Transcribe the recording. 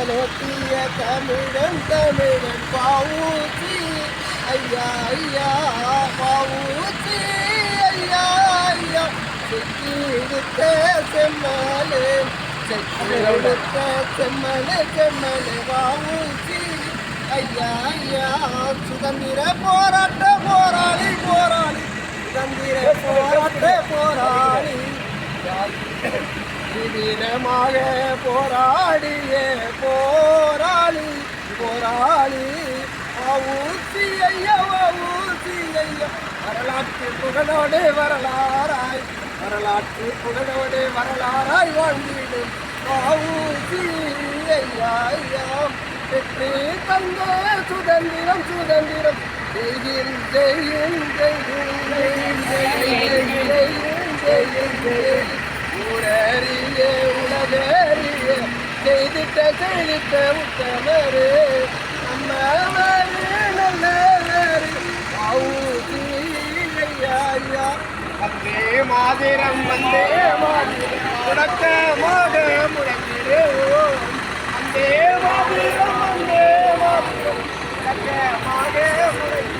தமிழோட்டிய தமிழன் தமிழன் பாவூசி ஐயா ஐயா பாவூசி ஐயா ஐயா செக்கி எடுத்த செம்மலே செக்கி எடுத்த செம்மலே செம்மலே பாவூசி ஐயா ஐயா சுதந்திர போராட்ட போராளி போராளி சுதந்திர போராட்ட போராளி தீவிரமாக போராடிய போராளி போராளி ஊசி ஐயா ஊசி ஐயா வரலாற்று புகழோடு வரலாறாய் வரலாற்று புகழோடு வரலாறாய் வாழ்ந்திடும் ஊசி ஐயா ஐயா பெற்று தந்த சுதந்திரம் சுதந்திரம் ஜெயின் ஜெயின் ஜெயின் ஜெயின் ஜெயின் ஜெயின் ஊரறிய உலகறிய செய்திட்ட உத்தமரு நம்மவரு நல்லவரு ஐயா வந்தே மாதிரம் வந்தே மாதிரம் முடக்கமாக முடங்கிடுவோம் வந்தே மாதிரம் முடக்கமாக முடங்கி